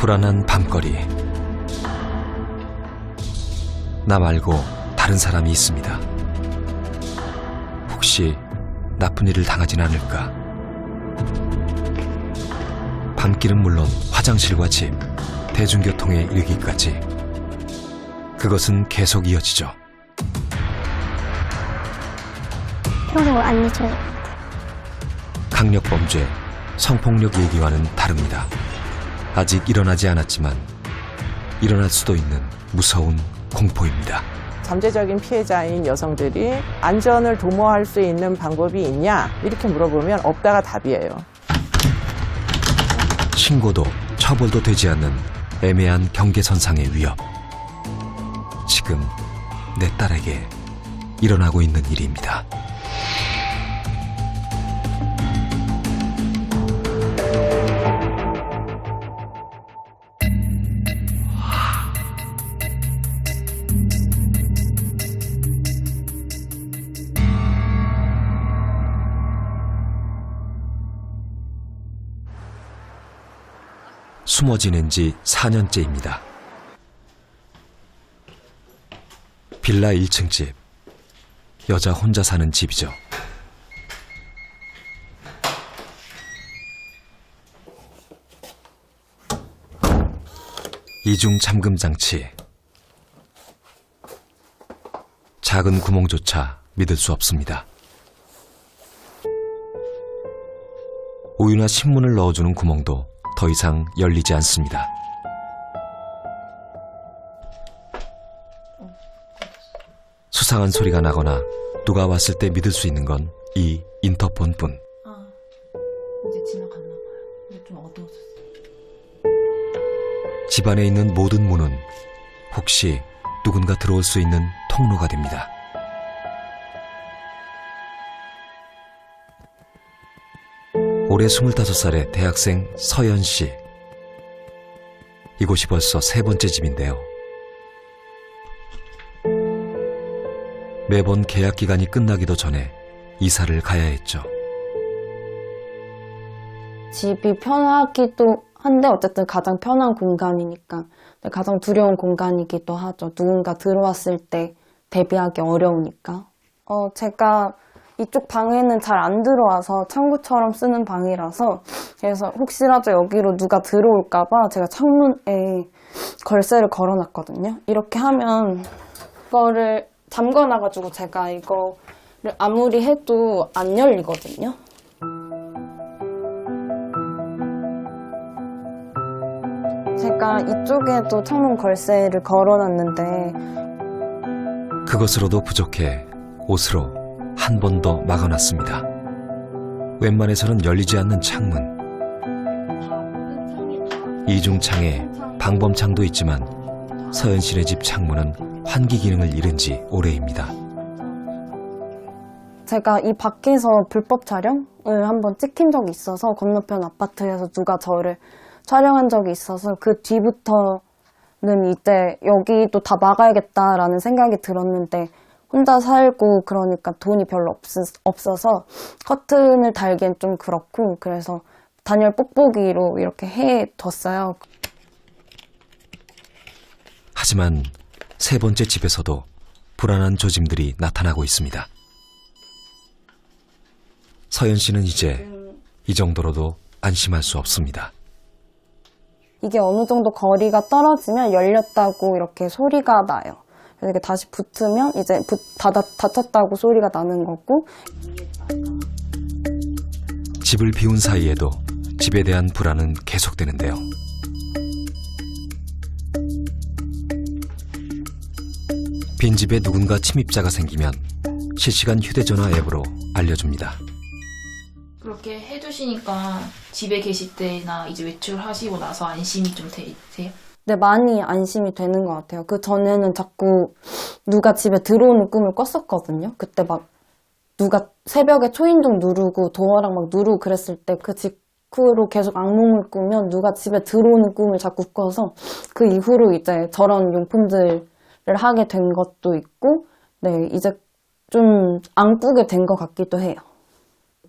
불안한 밤거리. 나 말고 다른 사람이 있습니다. 혹시 나쁜 일을 당하진 않을까? 밤길은 물론 화장실과 집, 대중교통에 이르기까지 그것은 계속 이어지죠. 평생을 안 잊혀요. 강력범죄, 성폭력 얘기와는 다릅니다. 아직 일어나지 않았지만 일어날 수도 있는 무서운 공포입니다. 잠재적인 피해자인 여성들이 안전을 도모할 수 있는 방법이 있냐 이렇게 물어보면 없다가 답이에요. 신고도 처벌도 되지 않는 애매한 경계선상의 위협. 지금 내 딸에게 일어나고 있는 일입니다. 숨어 지낸 지 4년째입니다. 빌라 1층 집. 여자 혼자 사는 집이죠. 이중 잠금 장치. 작은 구멍조차 믿을 수 없습니다. 우유나 신문을 넣어주는 구멍도 더 이상 열리지 않습니다. 수상한 소리가 나거나 누가 왔을 때 믿을 수 있는 건 이 인터폰뿐. 이제 지나갔나 봐요. 이제 좀 어두워졌어요. 집안에 있는 모든 문은 혹시 누군가 들어올 수 있는 통로가 됩니다. 올해 25살의 대학생 서연 씨. 이곳이 벌써 세 번째 집인데요. 매번 계약 기간이 끝나기도 전에 이사를 가야 했죠. 집이 편하기도 한데 어쨌든 가장 편한 공간이니까 가장 두려운 공간이기도 하죠. 누군가 들어왔을 때 대비하기 어려우니까. 제가 이쪽 방에는 잘 안 들어와서 창구처럼 쓰는 방이라서 그래서 혹시라도 여기로 누가 들어올까봐 제가 창문에 걸쇠를 걸어놨거든요. 이렇게 하면 이거를 잠궈놔가지고 제가 이거를 아무리 해도 안 열리거든요. 제가 이쪽에도 창문 걸쇠를 걸어놨는데 그것으로도 부족해 옷으로 한 번 더 막아놨습니다. 웬만해서는 열리지 않는 창문. 이중창에 방범창도 있지만 서연 씨네 집 창문은 환기 기능을 잃은 지 오래입니다. 제가 이 밖에서 불법 촬영을 한번 찍힌 적이 있어서 건너편 아파트에서 누가 저를 촬영한 적이 있어서 그 뒤부터는 이제 여기도 다 막아야겠다라는 생각이 들었는데 혼자 살고 그러니까 돈이 별로 없어서 커튼을 달기엔 좀 그렇고 그래서 단열 뽁뽁이로 이렇게 해뒀어요. 하지만 세 번째 집에서도 불안한 조짐들이 나타나고 있습니다. 서연 씨는 이제 이 정도로도 안심할 수 없습니다. 이게 어느 정도 거리가 떨어지면 열렸다고 이렇게 소리가 나요. 그래서 이게 다시 붙으면 이제 닫혔다고 소리가 나는 거고. 집을 비운 사이에도 집에 대한 불안은 계속되는데요. 빈집에 누군가 침입자가 생기면 실시간 휴대전화 앱으로 알려줍니다. 그렇게 해주시니까 집에 계실 때나 이제 외출하시고 나서 안심이 좀 되세요? 네, 많이 안심이 되는 것 같아요. 그 전에는 자꾸 누가 집에 들어오는 꿈을 꿨었거든요. 그때 막 누가 새벽에 초인종 누르고 도어랑 막 누르고 그랬을 때 그 직후로 계속 악몽을 꾸면 누가 집에 들어오는 꿈을 자꾸 꿔서 그 이후로 이제 저런 용품들을 하게 된 것도 있고, 네, 이제 좀 안 꾸게 된 것 같기도 해요.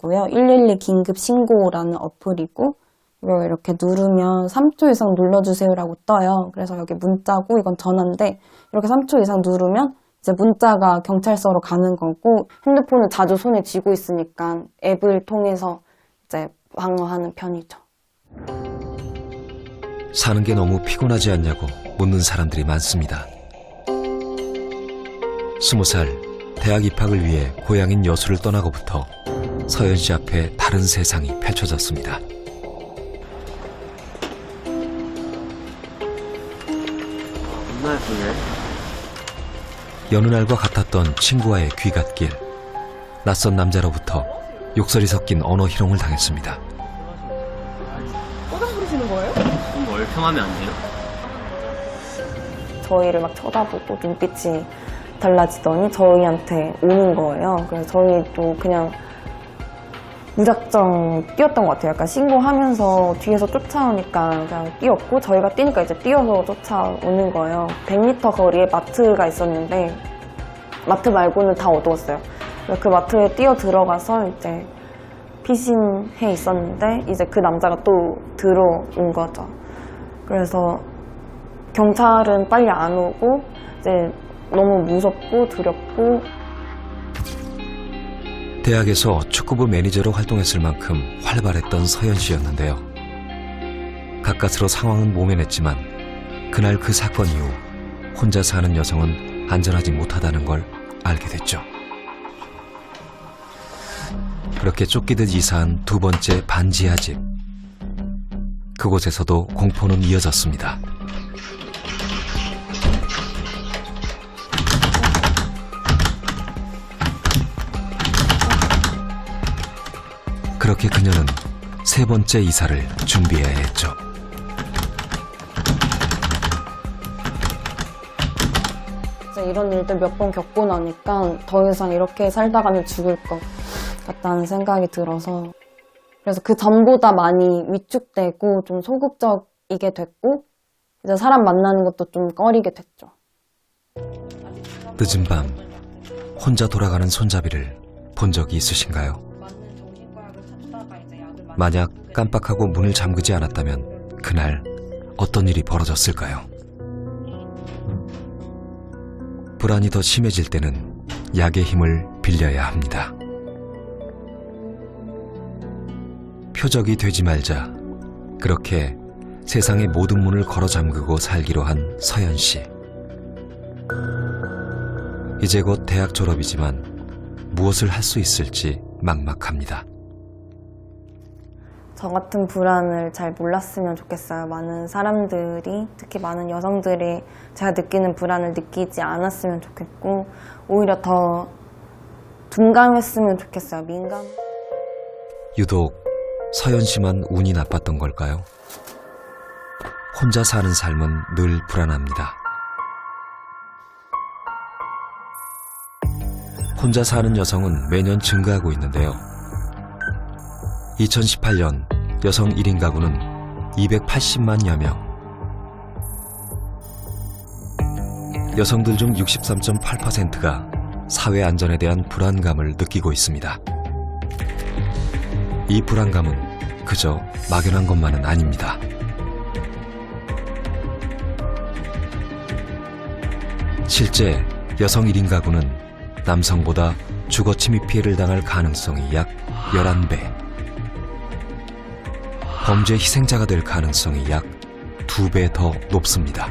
112 긴급 신고라는 어플이고, 이거 이렇게 누르면 3초 이상 눌러주세요라고 떠요. 그래서 여기 문자고 이건 전화인데 이렇게 3초 이상 누르면 이제 문자가 경찰서로 가는 거고 핸드폰을 자주 손에 쥐고 있으니까 앱을 통해서 이제 방어하는 편이죠. 사는 게 너무 피곤하지 않냐고 묻는 사람들이 많습니다. 20살 대학 입학을 위해 고향인 여수를 떠나고부터 서연 씨 앞에 다른 세상이 펼쳐졌습니다. 여느 날과 같았던 친구와의 귀갓길. 낯선 남자로부터 욕설이 섞인 언어 희롱을 당했습니다. 좀 얼평하면 안 돼요? 저희를 막 쳐다보고 눈빛이 달라지더니 저희한테 오는 거예요. 그래서 저희도 그냥 무작정 뛰었던 것 같아요. 약간 신고하면서 뒤에서 쫓아오니까 그냥 뛰었고 저희가 뛰니까 이제 뛰어서 쫓아오는 거예요. 100m 거리에 마트가 있었는데 마트 말고는 다 어두웠어요. 그래서 그 마트에 뛰어 들어가서 이제 피신해 있었는데 이제 그 남자가 또 들어온 거죠. 그래서 경찰은 빨리 안 오고 이제 너무 무섭고 두렵고. 대학에서 축구부 매니저로 활동했을 만큼 활발했던 서연 씨였는데요. 가까스로 상황은 모면했지만 그날 그 사건 이후 혼자 사는 여성은 안전하지 못하다는 걸 알게 됐죠. 그렇게 쫓기듯 이사한 두 번째 반지하 집. 그곳에서도 공포는 이어졌습니다. 그렇게 그녀는 세 번째 이사를 준비해야 했죠. 이런 일들 몇 번 겪고 나니까 더 이상 이렇게 살다가는 죽을 것 같다는 생각이 들어서 그래서 그 전보다 많이 위축되고 좀 소극적이게 됐고 이제 사람 만나는 것도 좀 꺼리게 됐죠. 늦은 밤 혼자 돌아가는 손잡이를 본 적이 있으신가요? 만약 깜빡하고 문을 잠그지 않았다면 그날 어떤 일이 벌어졌을까요? 불안이 더 심해질 때는 약의 힘을 빌려야 합니다. 표적이 되지 말자. 그렇게 세상의 모든 문을 걸어 잠그고 살기로 한 서연 씨. 이제 곧 대학 졸업이지만 무엇을 할 수 있을지 막막합니다. 저 같은 불안을 잘 몰랐으면 좋겠어요. 많은 사람들이, 특히 많은 여성들이 제가 느끼는 불안을 느끼지 않았으면 좋겠고 오히려 더 둔감했으면 좋겠어요. 민감. 유독 서연 씨만 운이 나빴던 걸까요? 혼자 사는 삶은 늘 불안합니다. 혼자 사는 여성은 매년 증가하고 있는데요. 2018년 여성 1인 가구는 280만여 명. 여성들 중 63.8%가 사회 안전에 대한 불안감을 느끼고 있습니다. 이 불안감은 그저 막연한 것만은 아닙니다. 실제 여성 1인 가구는 남성보다 주거 침입 피해를 당할 가능성이 약 11배. 범죄 희생자가 될 가능성이 약 2배 더 높습니다.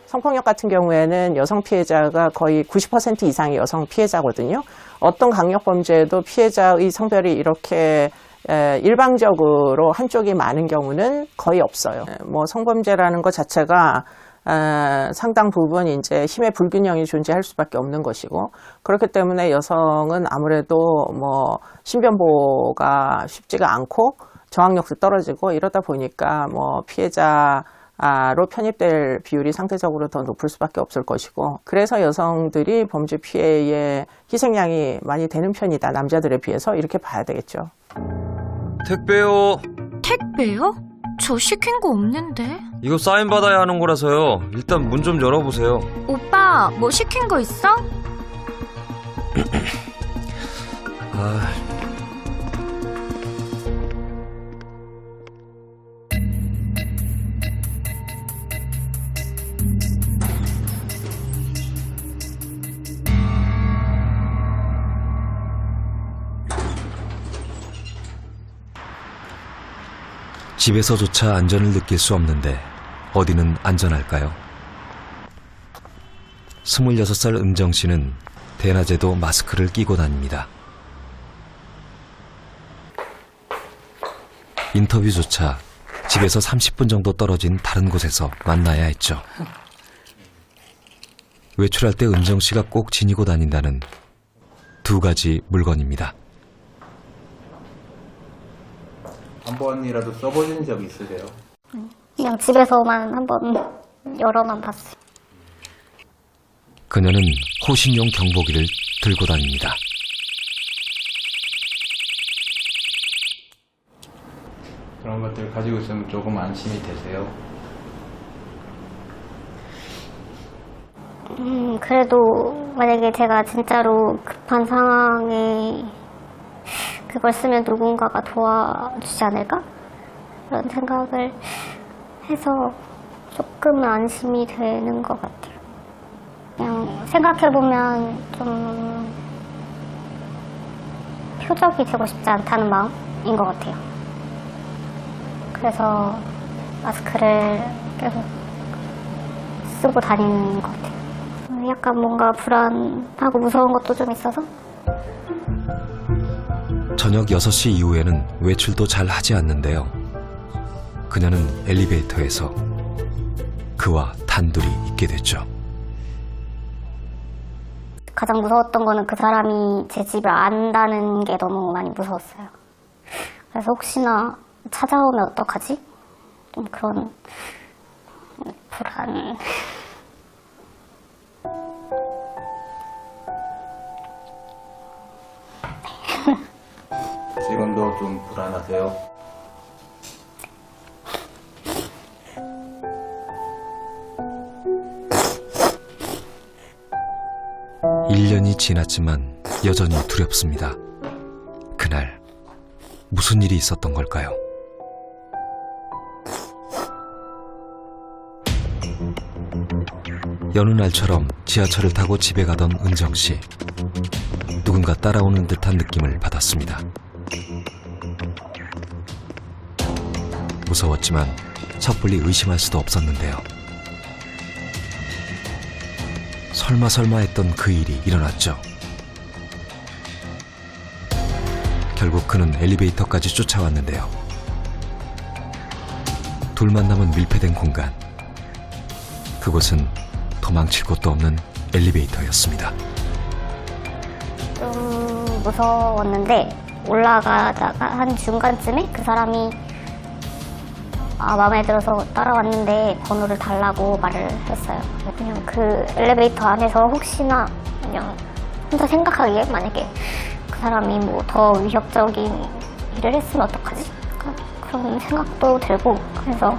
성폭력 같은 경우에는 여성 피해자가 거의 90% 이상이 여성 피해자거든요. 어떤 강력범죄에도 피해자의 성별이 이렇게 일방적으로 한쪽이 많은 경우는 거의 없어요. 뭐 성범죄라는 것 자체가 상당 부분 이제 힘의 불균형이 존재할 수밖에 없는 것이고, 그렇기 때문에 여성은 아무래도 뭐 신변보호가 쉽지가 않고 저항력도 떨어지고 이러다 보니까 뭐 피해자로 편입될 비율이 상대적으로 더 높을 수밖에 없을 것이고, 그래서 여성들이 범죄 피해의 희생양이 많이 되는 편이다, 남자들에 비해서, 이렇게 봐야 되겠죠. 택배요. 택배요? 저 시킨 거 없는데. 이거 사인 받아야 하는 거라서요. 일단 문 좀 열어보세요. 오빠, 뭐 시킨 거 있어? 집에서조차 안전을 느낄 수 없는데 어디는 안전할까요? 26살 은정 씨는 대낮에도 마스크를 끼고 다닙니다. 인터뷰조차 집에서 30분 정도 떨어진 다른 곳에서 만나야 했죠. 외출할 때 은정 씨가 꼭 지니고 다닌다는 두 가지 물건입니다. 한 번이라도 써보신 적 있으세요? 그냥 집에서만 한번 열어만 봤어요. 그녀는 호신용 경보기를 들고 다닙니다. 그런 것들 가지고 있으면 조금 안심이 되세요? 그래도 만약에 제가 진짜로 급한 상황에 그걸 쓰면 누군가가 도와주지 않을까? 그런 생각을 해서 조금 안심이 되는 것 같아요. 그냥 생각해보면 좀 표적이 되고 싶지 않다는 마음인 것 같아요. 그래서 마스크를 계속 쓰고 다니는 것 같아요. 약간 뭔가 불안하고 무서운 것도 좀 있어서. 저녁 6시 이후에는 외출도 잘 하지 않는데요. 그녀는 엘리베이터에서 그와 단둘이 있게 됐죠. 가장 무서웠던 거는 그 사람이 제 집을 안다는 게 너무 많이 무서웠어요. 그래서 혹시나 찾아오면 어떡하지? 좀 그런 불안. 지금도 좀 불안하세요? 일 1년이 지났지만 여전히 두렵습니다. 그날 무슨 일이 있었던 걸까요? 여느 날처럼 지하철을 타고 집에 가던 은정 씨. 누군가 따라오는 듯한 느낌을 받았습니다. 무서웠지만 섣불리 의심할 수도 없었는데요. 설마 했던 그 일이 일어났죠. 결국 그는 엘리베이터까지 쫓아왔는데요. 둘만 남은 밀폐된 공간. 그곳은 도망칠 곳도 없는 엘리베이터였습니다. 좀 무서웠는데 올라가다가 한 중간쯤에 그 사람이 마음에 들어서 따라왔는데 번호를 달라고 말을 했어요. 그냥 그 엘리베이터 안에서 혹시나 그냥 혼자 생각하기에 만약에 그 사람이 뭐 더 위협적인 일을 했으면 어떡하지? 그런 생각도 들고 그래서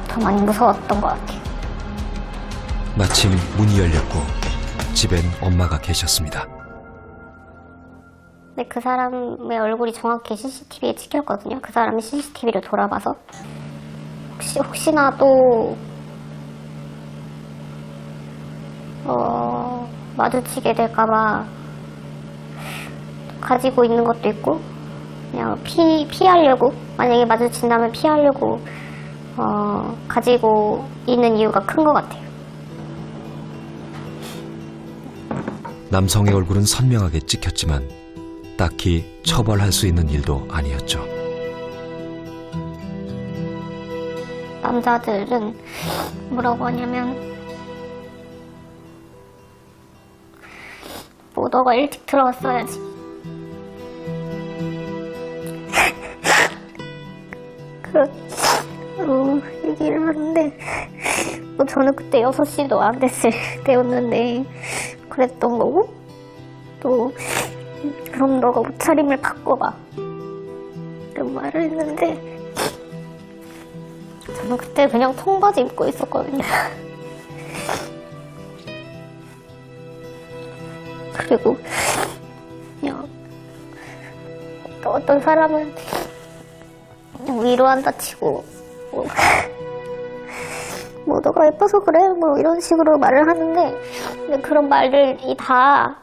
더 많이 무서웠던 것 같아요. 마침 문이 열렸고 집엔 엄마가 계셨습니다. 근데 그 사람의 얼굴이 정확히 CCTV에 찍혔거든요. 그 사람이 CCTV를 돌아봐서 혹시나 또 마주치게 될까봐 가지고 있는 것도 있고 그냥 피하려고 만약에 마주친다면 피하려고 가지고 있는 이유가 큰 것 같아요. 남성의 얼굴은 선명하게 찍혔지만 딱히 처벌할 수 있는 일도 아니었죠. 남자들은 뭐라고 하냐면 뭐 너가 일찍 들어왔어야지. 그런 얘기를 하는데 저는 그때 6시도 안 됐을 때였는데 그랬던 거고 또 그럼 너가 옷차림을 바꿔봐 이런 말을 했는데 저는 그때 그냥 청바지 입고 있었거든요. 그리고 그냥 어떤 사람은 그냥 위로한다 치고 뭐 너가 예뻐서 그래 뭐 이런 식으로 말을 하는데 근데 그런 말들이 다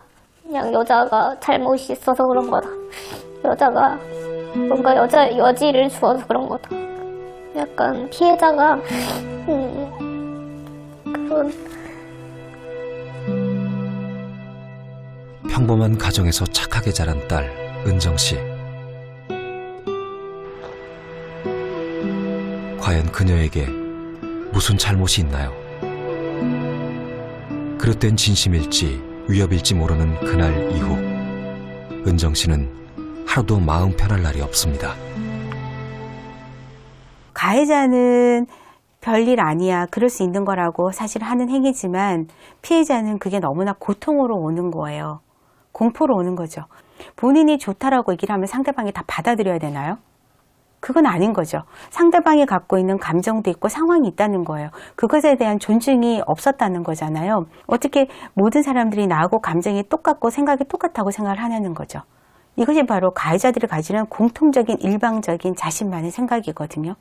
그냥 여자가 잘못이 있어서 그런 거다. 여자가 뭔가 여지를 주어서 그런 거다. 약간 피해자가 그런 평범한 가정에서 착하게 자란 딸 은정 씨. 과연 그녀에게 무슨 잘못이 있나요? 그릇된 진심일지 위협일지 모르는 그날 이후 은정 씨는 하루도 마음 편할 날이 없습니다. 가해자는 별일 아니야, 그럴 수 있는 거라고 사실 하는 행위지만 피해자는 그게 너무나 고통으로 오는 거예요. 공포로 오는 거죠. 본인이 좋다라고 얘기를 하면 상대방이 다 받아들여야 되나요? 그건 아닌 거죠. 상대방이 갖고 있는 감정도 있고 상황이 있다는 거예요. 그것에 대한 존중이 없었다는 거잖아요. 어떻게 모든 사람들이 나하고 감정이 똑같고 생각이 똑같다고 생각을 하냐는 거죠. 이것이 바로 가해자들이 가지는 공통적인 일방적인 자신만의 생각이거든요.